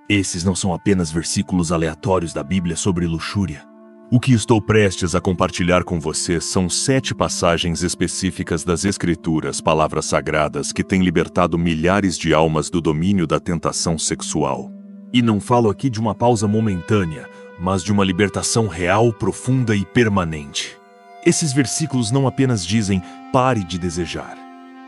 Esses não são apenas versículos aleatórios da Bíblia sobre luxúria. O que estou prestes a compartilhar com você são 7 passagens específicas das Escrituras, palavras sagradas, que têm libertado milhares de almas do domínio da tentação sexual. E não falo aqui de uma pausa momentânea, mas de uma libertação real, profunda e permanente. Esses versículos não apenas dizem, pare de desejar.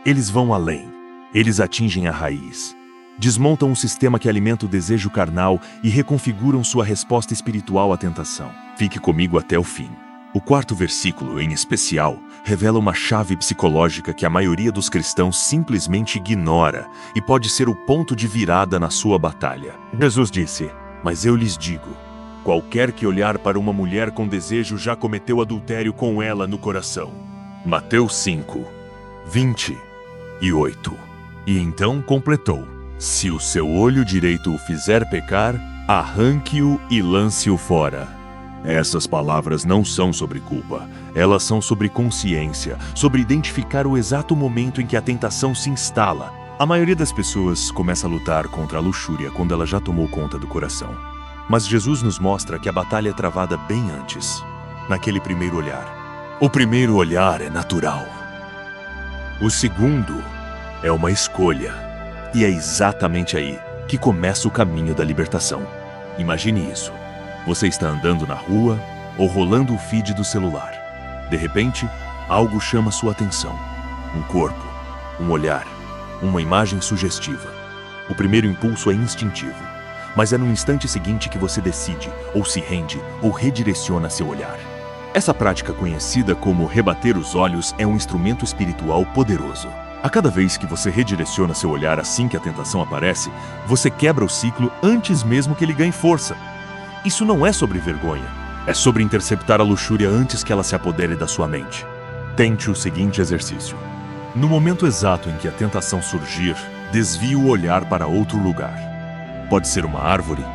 Eles vão além. Eles atingem a raiz. Desmontam um sistema que alimenta o desejo carnal e reconfiguram sua resposta espiritual à tentação. Fique comigo até o fim. O 4º versículo, em especial, revela uma chave psicológica que a maioria dos cristãos simplesmente ignora e pode ser o ponto de virada na sua batalha. Jesus disse, mas eu lhes digo, qualquer que olhar para uma mulher com desejo já cometeu adultério com ela no coração. Mateus 5, 28. E então completou, se o seu olho direito o fizer pecar, arranque-o e lance-o fora. Essas palavras não são sobre culpa, elas são sobre consciência, sobre identificar o exato momento em que a tentação se instala. A maioria das pessoas começa a lutar contra a luxúria quando ela já tomou conta do coração. Mas Jesus nos mostra que a batalha é travada bem antes, naquele primeiro olhar. O primeiro olhar é natural. O segundo é uma escolha. E é exatamente aí que começa o caminho da libertação. Imagine isso. Você está andando na rua ou rolando o feed do celular. De repente, algo chama sua atenção. Um corpo, um olhar, uma imagem sugestiva. O primeiro impulso é instintivo, mas é no instante seguinte que você decide, ou se rende, ou redireciona seu olhar. Essa prática conhecida como rebater os olhos é um instrumento espiritual poderoso. A cada vez que você redireciona seu olhar assim que a tentação aparece, você quebra o ciclo antes mesmo que ele ganhe força. Isso não é sobre vergonha, é sobre interceptar a luxúria antes que ela se apodere da sua mente. Tente o seguinte exercício. No momento exato em que a tentação surgir, desvie o olhar para outro lugar. Pode ser uma árvore,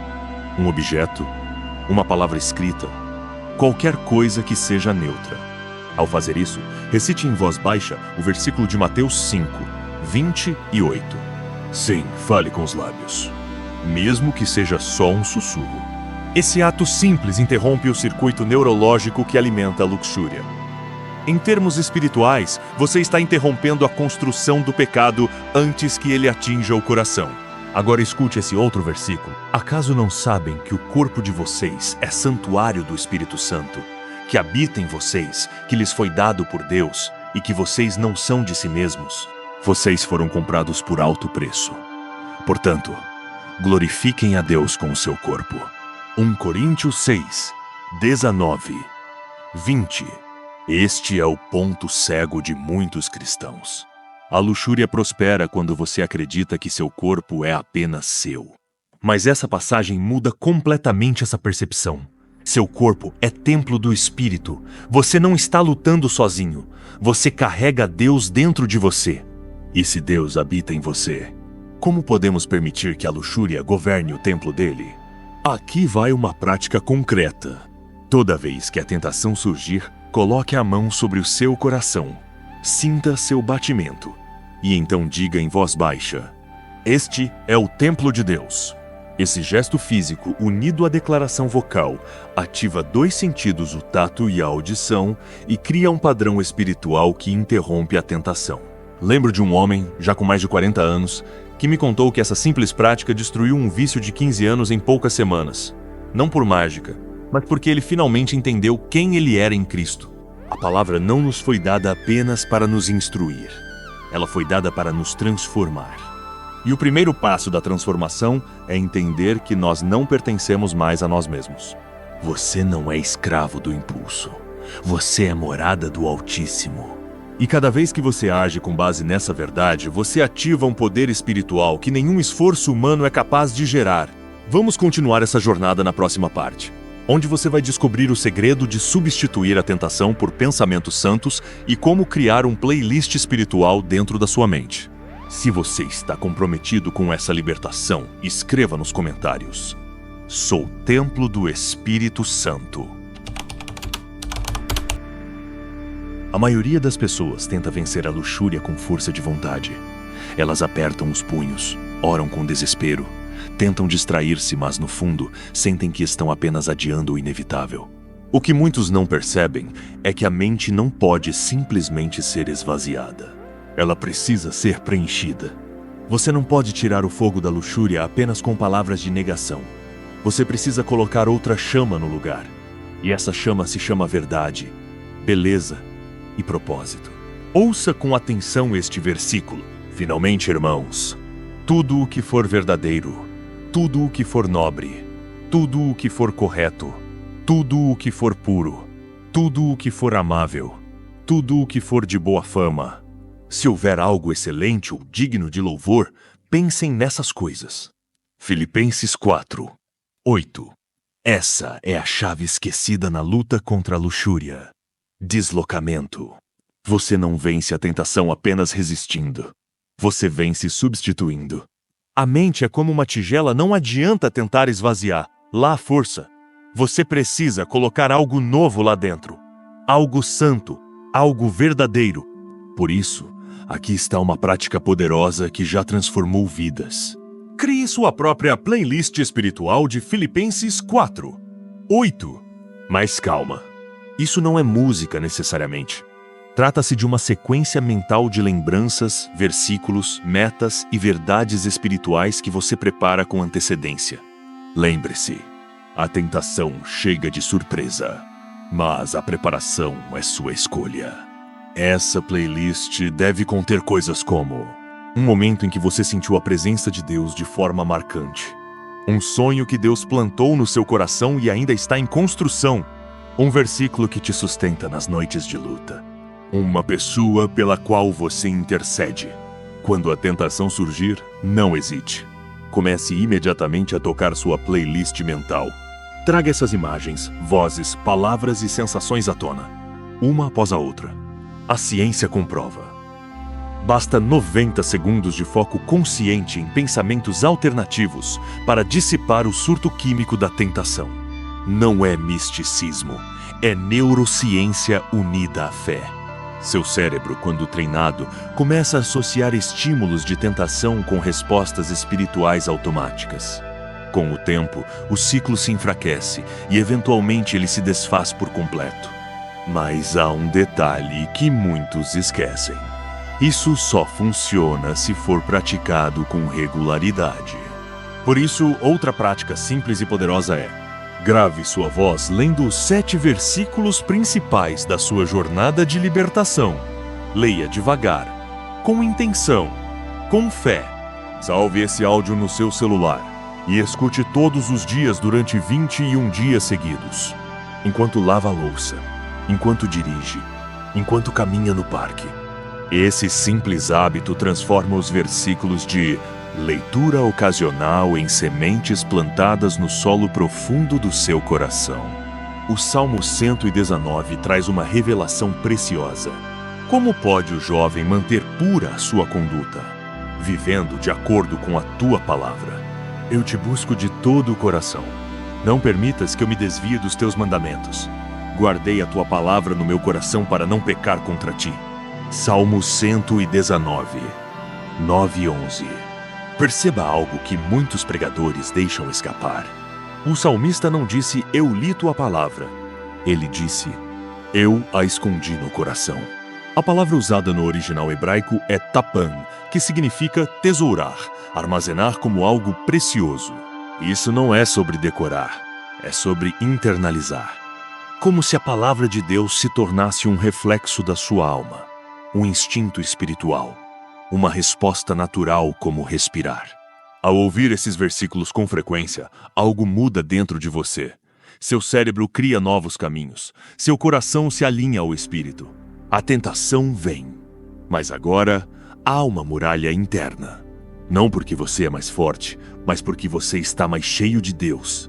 um objeto, uma palavra escrita, qualquer coisa que seja neutra. Ao fazer isso, recite em voz baixa o versículo de Mateus 5, 28. Sim, fale com os lábios, mesmo que seja só um sussurro. Esse ato simples interrompe o circuito neurológico que alimenta a luxúria. Em termos espirituais, você está interrompendo a construção do pecado antes que ele atinja o coração. Agora escute esse outro versículo. Acaso não sabem que o corpo de vocês é santuário do Espírito Santo, que habita em vocês, que lhes foi dado por Deus e que vocês não são de si mesmos? Vocês foram comprados por alto preço. Portanto, glorifiquem a Deus com o seu corpo. 1 Coríntios 6, 19, 20. Este é o ponto cego de muitos cristãos. A luxúria prospera quando você acredita que seu corpo é apenas seu. Mas essa passagem muda completamente essa percepção. Seu corpo é templo do Espírito. Você não está lutando sozinho. Você carrega Deus dentro de você. E se Deus habita em você, como podemos permitir que a luxúria governe o templo dele? Aqui vai uma prática concreta. Toda vez que a tentação surgir, coloque a mão sobre o seu coração. Sinta seu batimento. E então diga em voz baixa: este é o templo de Deus. Esse gesto físico, unido à declaração vocal, ativa 2 sentidos, o tato e a audição, e cria um padrão espiritual que interrompe a tentação. Lembro de um homem, já com mais de 40 anos, que me contou que essa simples prática destruiu um vício de 15 anos em poucas semanas. Não por mágica, mas porque ele finalmente entendeu quem ele era em Cristo. A palavra não nos foi dada apenas para nos instruir. Ela foi dada para nos transformar. E o primeiro passo da transformação é entender que nós não pertencemos mais a nós mesmos. Você não é escravo do impulso. Você é morada do Altíssimo. E cada vez que você age com base nessa verdade, você ativa um poder espiritual que nenhum esforço humano é capaz de gerar. Vamos continuar essa jornada na próxima parte, onde você vai descobrir o segredo de substituir a tentação por pensamentos santos e como criar um playlist espiritual dentro da sua mente. Se você está comprometido com essa libertação, escreva nos comentários: sou templo do Espírito Santo. A maioria das pessoas tenta vencer a luxúria com força de vontade. Elas apertam os punhos, oram com desespero, Tentam distrair-se, mas no fundo, sentem que estão apenas adiando o inevitável. O que muitos não percebem é que a mente não pode simplesmente ser esvaziada. Ela precisa ser preenchida. Você não pode tirar o fogo da luxúria apenas com palavras de negação. Você precisa colocar outra chama no lugar. E essa chama se chama verdade, beleza e propósito. Ouça com atenção este versículo. Finalmente, irmãos, tudo o que for verdadeiro, tudo o que for nobre, tudo o que for correto, tudo o que for puro, tudo o que for amável, tudo o que for de boa fama, se houver algo excelente ou digno de louvor, pensem nessas coisas. Filipenses 4:8. Essa é a chave esquecida na luta contra a luxúria. Deslocamento. Você não vence a tentação apenas resistindo. Você vence substituindo. A mente é como uma tigela, não adianta tentar esvaziar. Lá há força. Você precisa colocar algo novo lá dentro. Algo santo, algo verdadeiro. Por isso, aqui está uma prática poderosa que já transformou vidas. Crie sua própria playlist espiritual de Filipenses 4:8. Mas calma, isso não é música necessariamente. Trata-se de uma sequência mental de lembranças, versículos, metas e verdades espirituais que você prepara com antecedência. Lembre-se, a tentação chega de surpresa, mas a preparação é sua escolha. Essa playlist deve conter coisas como um momento em que você sentiu a presença de Deus de forma marcante, um sonho que Deus plantou no seu coração e ainda está em construção, um versículo que te sustenta nas noites de luta, uma pessoa pela qual você intercede. Quando a tentação surgir, não hesite. Comece imediatamente a tocar sua playlist mental. Traga essas imagens, vozes, palavras e sensações à tona, uma após a outra. A ciência comprova. Basta 90 segundos de foco consciente em pensamentos alternativos para dissipar o surto químico da tentação. Não é misticismo, é neurociência unida à fé. Seu cérebro, quando treinado, começa a associar estímulos de tentação com respostas espirituais automáticas. Com o tempo, o ciclo se enfraquece e eventualmente ele se desfaz por completo. Mas há um detalhe que muitos esquecem. Isso só funciona se for praticado com regularidade. Por isso, outra prática simples e poderosa é: grave sua voz lendo os 7 versículos principais da sua jornada de libertação. Leia devagar, com intenção, com fé. Salve esse áudio no seu celular e escute todos os dias durante 21 dias seguidos. Enquanto lava a louça, enquanto dirige, enquanto caminha no parque. Esse simples hábito transforma os versículos de leitura ocasional em sementes plantadas no solo profundo do seu coração. O Salmo 119 traz uma revelação preciosa. Como pode o jovem manter pura a sua conduta? Vivendo de acordo com a tua palavra. Eu te busco de todo o coração. Não permitas que eu me desvie dos teus mandamentos. Guardei a tua palavra no meu coração para não pecar contra ti. Salmo 119, 9 e 11. Perceba algo que muitos pregadores deixam escapar. O salmista não disse, eu li tua palavra. Ele disse, eu a escondi no coração. A palavra usada no original hebraico é tapan, que significa tesourar, armazenar como algo precioso. Isso não é sobre decorar, é sobre internalizar. Como se a palavra de Deus se tornasse um reflexo da sua alma, um instinto espiritual, uma resposta natural como respirar. Ao ouvir esses versículos com frequência, algo muda dentro de você. Seu cérebro cria novos caminhos, seu coração se alinha ao Espírito. A tentação vem, mas agora há uma muralha interna. Não porque você é mais forte, mas porque você está mais cheio de Deus.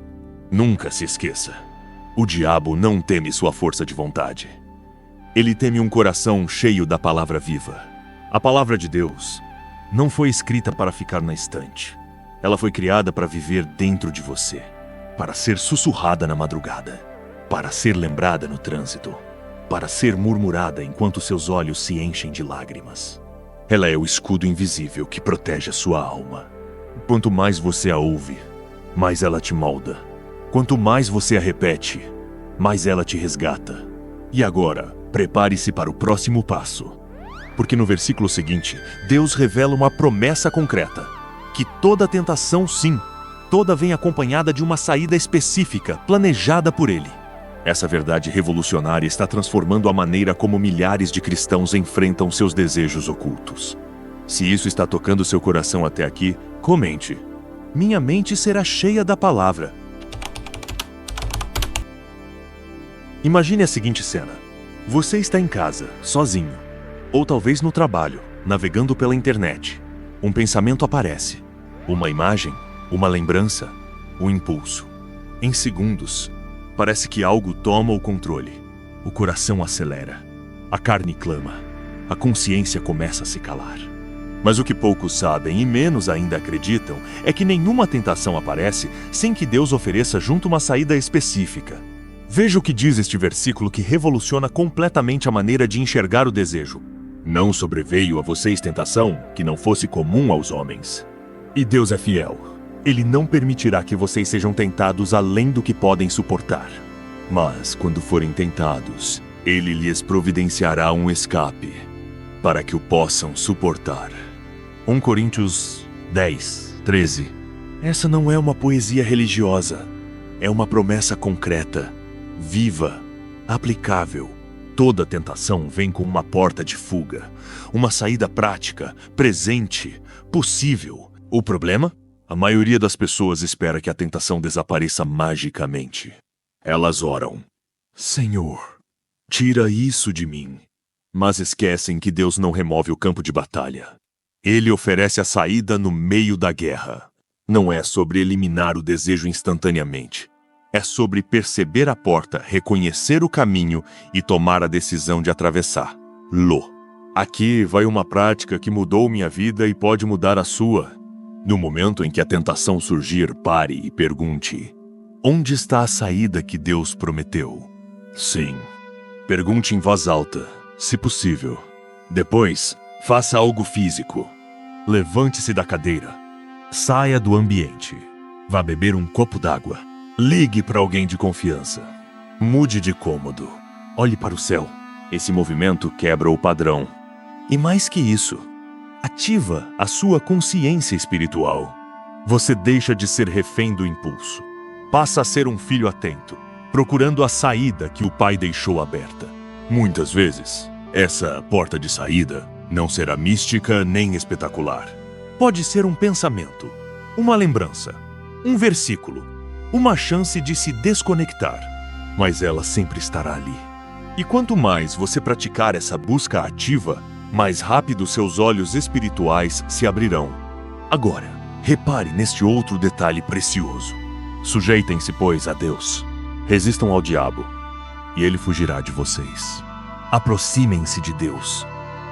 Nunca se esqueça. O diabo não teme sua força de vontade. Ele teme um coração cheio da palavra viva. A palavra de Deus não foi escrita para ficar na estante. Ela foi criada para viver dentro de você, para ser sussurrada na madrugada, para ser lembrada no trânsito, para ser murmurada enquanto seus olhos se enchem de lágrimas. Ela é o escudo invisível que protege a sua alma. Quanto mais você a ouve, mais ela te molda. Quanto mais você a repete, mais ela te resgata. E agora, prepare-se para o próximo passo. Porque no versículo seguinte, Deus revela uma promessa concreta. Que toda tentação, sim, toda vem acompanhada de uma saída específica, planejada por Ele. Essa verdade revolucionária está transformando a maneira como milhares de cristãos enfrentam seus desejos ocultos. Se isso está tocando seu coração até aqui, comente. Minha mente será cheia da palavra. Imagine a seguinte cena. Você está em casa, sozinho. Ou talvez no trabalho, navegando pela internet. Um pensamento aparece. Uma imagem, uma lembrança, um impulso. Em segundos, parece que algo toma o controle. O coração acelera. A carne clama. A consciência começa a se calar. Mas o que poucos sabem e menos ainda acreditam é que nenhuma tentação aparece sem que Deus ofereça junto uma saída específica. Veja o que diz este versículo que revoluciona completamente a maneira de enxergar o desejo. Não sobreveio a vocês tentação que não fosse comum aos homens. E Deus é fiel. Ele não permitirá que vocês sejam tentados além do que podem suportar. Mas, quando forem tentados, Ele lhes providenciará um escape, para que o possam suportar. 1 Coríntios 10, 13. Essa não é uma poesia religiosa. É uma promessa concreta, viva, aplicável. Toda tentação vem com uma porta de fuga, uma saída prática, presente, possível. O problema? A maioria das pessoas espera que a tentação desapareça magicamente. Elas oram: Senhor, tira isso de mim. Mas esquecem que Deus não remove o campo de batalha. Ele oferece a saída no meio da guerra. Não é sobre eliminar o desejo instantaneamente. É sobre perceber a porta, reconhecer o caminho e tomar a decisão de atravessá-lo. Aqui vai uma prática que mudou minha vida e pode mudar a sua. No momento em que a tentação surgir, pare e pergunte: onde está a saída que Deus prometeu? Sim. Pergunte em voz alta, se possível. Depois, faça algo físico. Levante-se da cadeira. Saia do ambiente. Vá beber um copo d'água. Ligue para alguém de confiança. Mude de cômodo. Olhe para o céu. Esse movimento quebra o padrão. E mais que isso, ativa a sua consciência espiritual. Você deixa de ser refém do impulso. Passa a ser um filho atento, procurando a saída que o pai deixou aberta. Muitas vezes, essa porta de saída não será mística nem espetacular. Pode ser um pensamento, uma lembrança, um versículo, uma chance de se desconectar. Mas ela sempre estará ali. E quanto mais você praticar essa busca ativa, mais rápido seus olhos espirituais se abrirão. Agora, repare neste outro detalhe precioso. Sujeitem-se, pois, a Deus. Resistam ao diabo, e ele fugirá de vocês. Aproximem-se de Deus,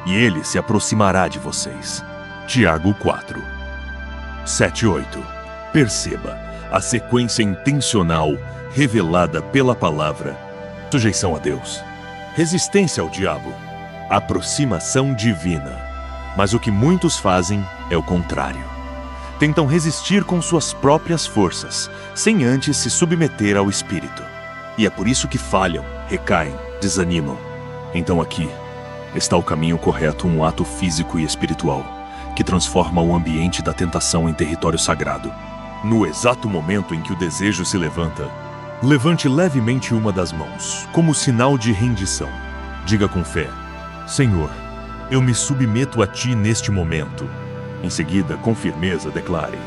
e ele se aproximará de vocês. Tiago 4, 7 e 8. Perceba a sequência intencional revelada pela palavra. Sujeição a Deus. Resistência ao diabo. Aproximação divina. Mas o que muitos fazem é o contrário. Tentam resistir com suas próprias forças, sem antes se submeter ao Espírito. E é por isso que falham, recaem, desanimam. Então aqui está o caminho correto, um ato físico e espiritual, que transforma o ambiente da tentação em território sagrado. No exato momento em que o desejo se levanta, levante levemente uma das mãos, como sinal de rendição. Diga com fé: Senhor, eu me submeto a Ti neste momento. Em seguida, com firmeza, declare: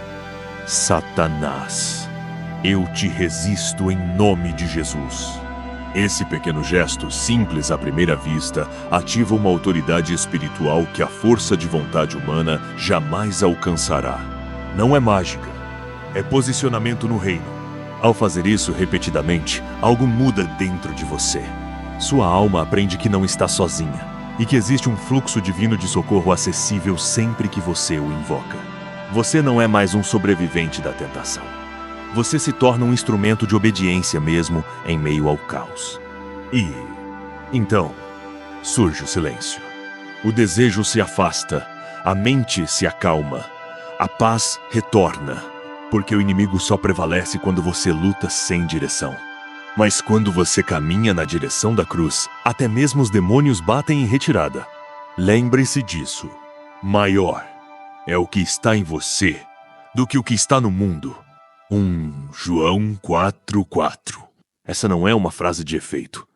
Satanás, eu te resisto em nome de Jesus. Esse pequeno gesto, simples à primeira vista, ativa uma autoridade espiritual que a força de vontade humana jamais alcançará. Não é mágica, é posicionamento no reino. Ao fazer isso repetidamente, algo muda dentro de você. Sua alma aprende que não está sozinha e que existe um fluxo divino de socorro acessível sempre que você o invoca. Você não é mais um sobrevivente da tentação. Você se torna um instrumento de obediência mesmo em meio ao caos. E então surge o silêncio. O desejo se afasta, a mente se acalma, A paz retorna, porque o inimigo só prevalece quando você luta sem direção. Mas quando você caminha na direção da cruz, até mesmo os demônios batem em retirada. Lembre-se disso. Maior é o que está em você do que o que está no mundo. 1 João 4:4. Essa não é uma frase de efeito.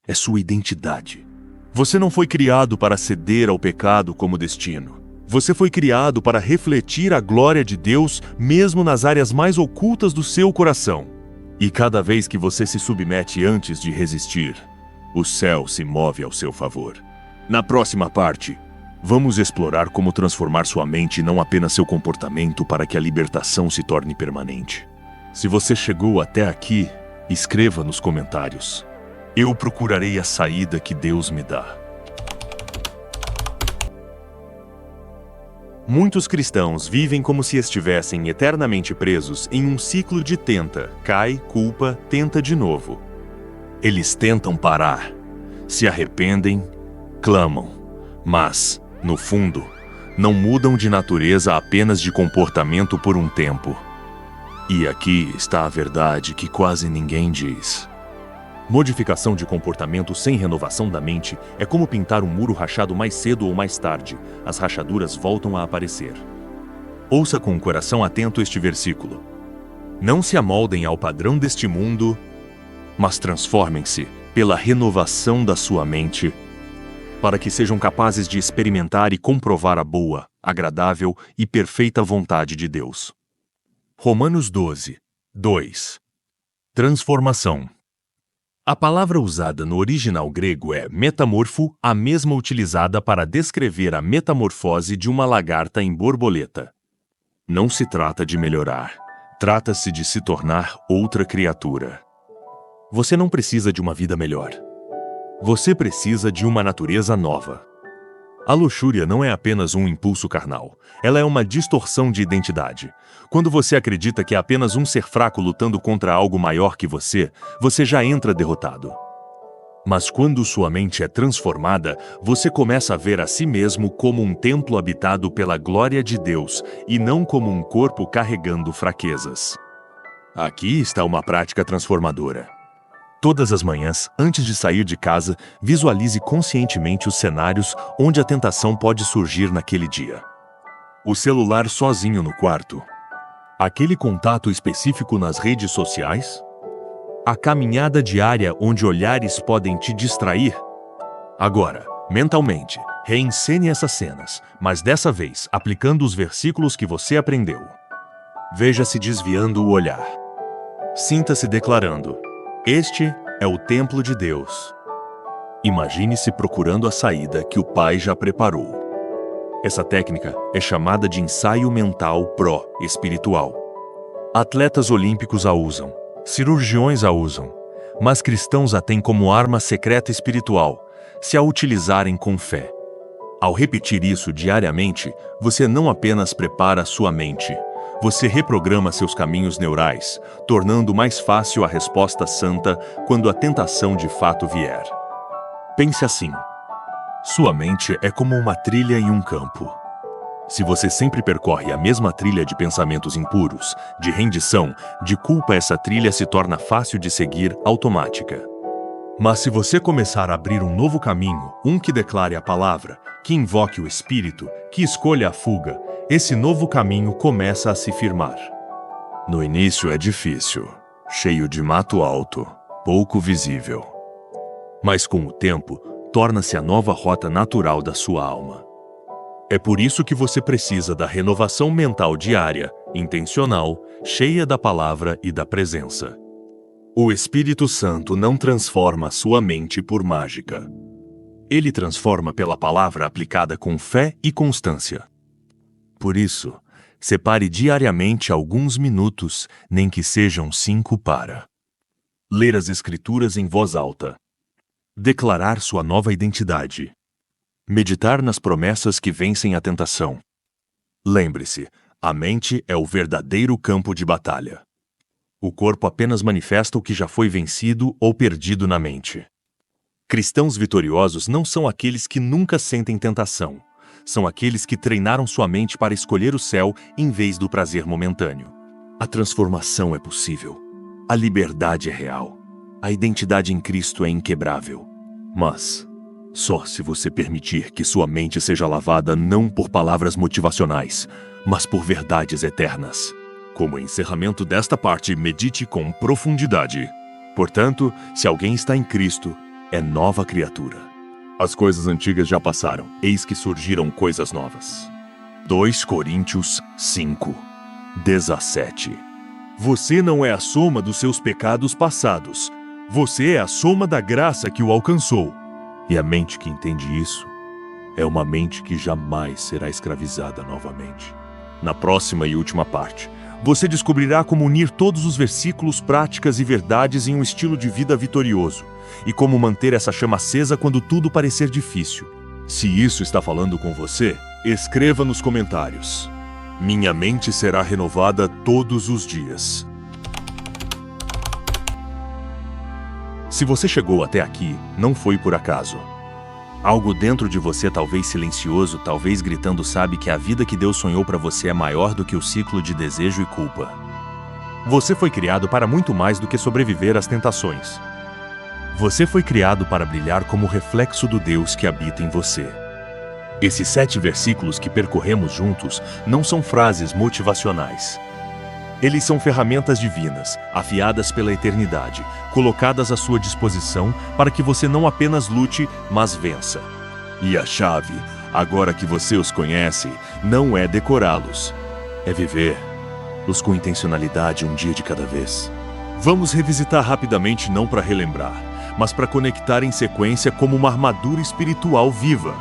É sua identidade. Você não foi criado para ceder ao pecado como destino. Você foi criado para refletir a glória de Deus mesmo nas áreas mais ocultas do seu coração. E cada vez que você se submete antes de resistir, o céu se move ao seu favor. Na próxima parte, vamos explorar como transformar sua mente e não apenas seu comportamento para que a libertação se torne permanente. Se você chegou até aqui, escreva nos comentários. Eu procurarei a saída que Deus me dá. Muitos cristãos vivem como se estivessem eternamente presos em um ciclo de tenta, cai, culpa, tenta de novo. Eles tentam parar, se arrependem, clamam, mas, no fundo, não mudam de natureza apenas de comportamento por um tempo. E aqui está a verdade que quase ninguém diz. Modificação de comportamento sem renovação da mente é como pintar um muro rachado mais cedo ou mais tarde. As rachaduras voltam a aparecer. Ouça com o coração atento este versículo. Não se amoldem ao padrão deste mundo, mas transformem-se pela renovação da sua mente, para que sejam capazes de experimentar e comprovar a boa, agradável e perfeita vontade de Deus. Romanos 12:2. Transformação. A palavra usada no original grego é metamorfo, a mesma utilizada para descrever a metamorfose de uma lagarta em borboleta. Não se trata de melhorar, trata-se de se tornar outra criatura. Você não precisa de uma vida melhor. Você precisa de uma natureza nova. A luxúria não é apenas um impulso carnal, ela é uma distorção de identidade. Quando você acredita que é apenas um ser fraco lutando contra algo maior que você já entra derrotado. Mas quando sua mente é transformada, você começa a ver a si mesmo como um templo habitado pela glória de Deus e não como um corpo carregando fraquezas. Aqui está uma prática transformadora. Todas as manhãs, antes de sair de casa, visualize conscientemente os cenários onde a tentação pode surgir naquele dia. O celular sozinho no quarto. Aquele contato específico nas redes sociais? A caminhada diária onde olhares podem te distrair? Agora, mentalmente, reencene essas cenas, mas dessa vez aplicando os versículos que você aprendeu. Veja-se desviando o olhar. Sinta-se declarando: este é o templo de Deus. Imagine-se procurando a saída que o Pai já preparou. Essa técnica é chamada de ensaio mental pró-espiritual. Atletas olímpicos a usam, cirurgiões a usam, mas cristãos a têm como arma secreta espiritual, se a utilizarem com fé. Ao repetir isso diariamente, você não apenas prepara a sua mente, você reprograma seus caminhos neurais, tornando mais fácil a resposta santa quando a tentação de fato vier. Pense assim: sua mente é como uma trilha em um campo. Se você sempre percorre a mesma trilha de pensamentos impuros, de rendição, de culpa, essa trilha se torna fácil de seguir, automática. Mas se você começar a abrir um novo caminho, um que declare a palavra, que invoque o Espírito, que escolha a fuga, esse novo caminho começa a se firmar. No início é difícil, cheio de mato alto, pouco visível. Mas com o tempo, torna-se a nova rota natural da sua alma. É por isso que você precisa da renovação mental diária, intencional, cheia da palavra e da presença. O Espírito Santo não transforma sua mente por mágica. Ele transforma pela palavra aplicada com fé e constância. Por isso, separe diariamente alguns minutos, nem que sejam 5 para ler as Escrituras em voz alta, declarar sua nova identidade, meditar nas promessas que vencem a tentação. Lembre-se, a mente é o verdadeiro campo de batalha. O corpo apenas manifesta o que já foi vencido ou perdido na mente. Cristãos vitoriosos não são aqueles que nunca sentem tentação. são aqueles que treinaram sua mente para escolher o céu em vez do prazer momentâneo. A transformação é possível. A liberdade é real. A identidade em Cristo é inquebrável. Mas só se você permitir que sua mente seja lavada não por palavras motivacionais, mas por verdades eternas. Como encerramento desta parte, medite com profundidade. Portanto, se alguém está em Cristo, é nova criatura. As coisas antigas já passaram, eis que surgiram coisas novas. 2 Coríntios 5, 17. Você não é a soma dos seus pecados passados. Você é a soma da graça que o alcançou. E a mente que entende isso é uma mente que jamais será escravizada novamente. Na próxima e última parte, você descobrirá como unir todos os versículos, práticas e verdades em um estilo de vida vitorioso, e como manter essa chama acesa quando tudo parecer difícil. Se isso está falando com você, escreva nos comentários. Minha mente será renovada todos os dias. Se você chegou até aqui, não foi por acaso. Algo dentro de você, talvez silencioso, talvez gritando, sabe que a vida que Deus sonhou para você é maior do que o ciclo de desejo e culpa. Você foi criado para muito mais do que sobreviver às tentações. Você foi criado para brilhar como reflexo do Deus que habita em você. Esses 7 versículos que percorremos juntos não são frases motivacionais. Eles são ferramentas divinas, afiadas pela eternidade, colocadas à sua disposição para que você não apenas lute, mas vença. E a chave, agora que você os conhece, não é decorá-los, é viver-los com intencionalidade um dia de cada vez. Vamos revisitar rapidamente, não para relembrar, mas para conectar em sequência como uma armadura espiritual viva.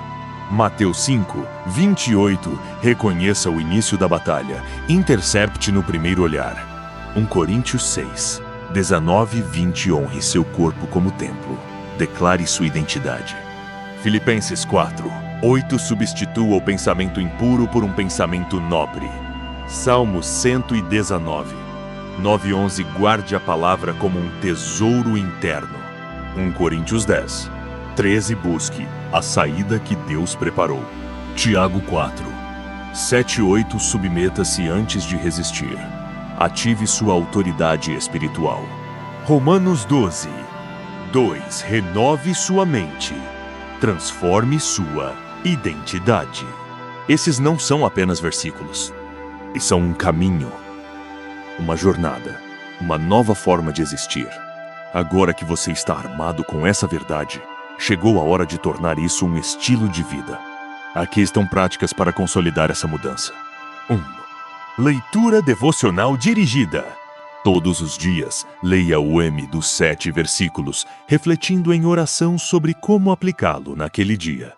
Mateus 5, 28, reconheça o início da batalha, intercepte no primeiro olhar. 1 Coríntios 6, 19, 20, honre seu corpo como templo, declare sua identidade. Filipenses 4, 8, substitua o pensamento impuro por um pensamento nobre. Salmos 119, 9, 11, guarde a palavra como um tesouro interno. 1 Coríntios 10, 13, busque a saída que Deus preparou. Tiago 4, 7, 8, submeta-se antes de resistir. Ative sua autoridade espiritual. Romanos 12, 2, renove sua mente. Transforme sua identidade. Esses não são apenas versículos. Eles são um caminho, uma jornada, uma nova forma de existir. Agora que você está armado com essa verdade, chegou a hora de tornar isso um estilo de vida. Aqui estão práticas para consolidar essa mudança. 1. Leitura devocional dirigida. Todos os dias, leia o M dos 7 versículos, refletindo em oração sobre como aplicá-lo naquele dia.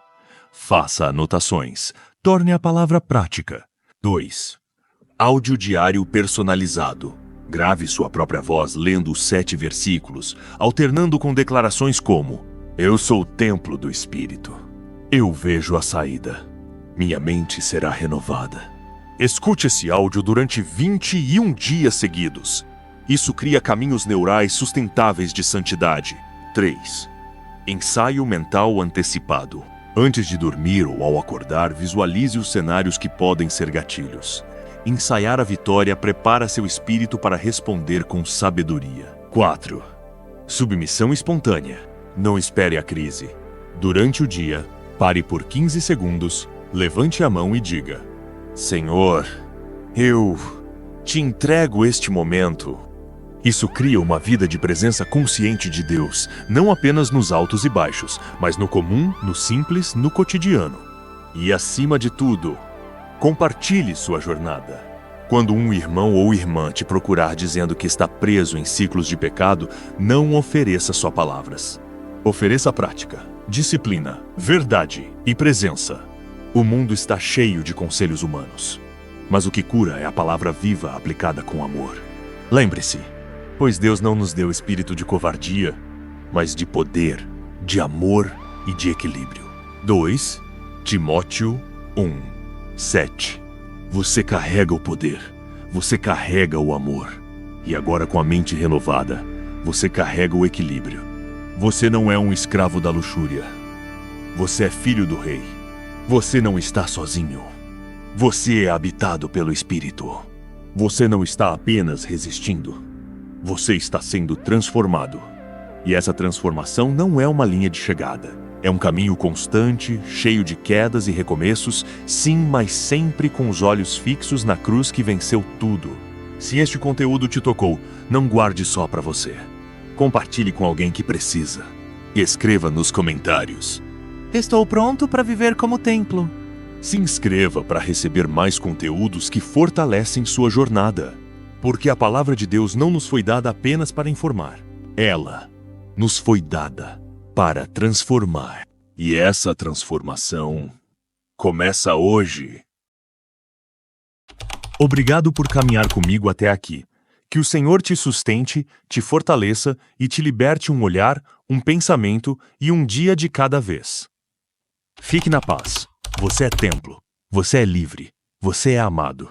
Faça anotações. Torne a palavra prática. 2. Áudio diário personalizado. Grave sua própria voz lendo os 7 versículos, alternando com declarações como: eu sou o templo do Espírito. Eu vejo a saída. Minha mente será renovada. Escute esse áudio durante 21 dias seguidos. Isso cria caminhos neurais sustentáveis de santidade. 3. Ensaio mental antecipado. Antes de dormir ou ao acordar, visualize os cenários que podem ser gatilhos. Ensaiar a vitória prepara seu espírito para responder com sabedoria. 4. Submissão espontânea. Não espere a crise. Durante o dia, pare por 15 segundos, levante a mão e diga: Senhor, eu te entrego este momento. Isso cria uma vida de presença consciente de Deus, não apenas nos altos e baixos, mas no comum, no simples, no cotidiano. E acima de tudo, compartilhe sua jornada. Quando um irmão ou irmã te procurar dizendo que está preso em ciclos de pecado, não ofereça só palavras. Ofereça prática, disciplina, verdade e presença. O mundo está cheio de conselhos humanos, mas o que cura é a palavra viva aplicada com amor. Lembre-se, pois Deus não nos deu espírito de covardia, mas de poder, de amor e de equilíbrio. 2 Timóteo 1, 7. Você carrega o poder, você carrega o amor. E agora, com a mente renovada, você carrega o equilíbrio. Você não é um escravo da luxúria. Você é filho do rei. Você não está sozinho. Você é habitado pelo Espírito. Você não está apenas resistindo. Você está sendo transformado. E essa transformação não é uma linha de chegada. É um caminho constante, cheio de quedas e recomeços, sim, mas sempre com os olhos fixos na cruz que venceu tudo. Se este conteúdo te tocou, não guarde só para você. Compartilhe com alguém que precisa. E escreva nos comentários: Estou pronto para viver como templo. Se inscreva para receber mais conteúdos que fortalecem sua jornada. Porque a palavra de Deus não nos foi dada apenas para informar. Ela nos foi dada para transformar. E essa transformação começa hoje. Obrigado por caminhar comigo até aqui. Que o Senhor te sustente, te fortaleça e te liberte um olhar, um pensamento e um dia de cada vez. Fique na paz. Você é templo. Você é livre. Você é amado.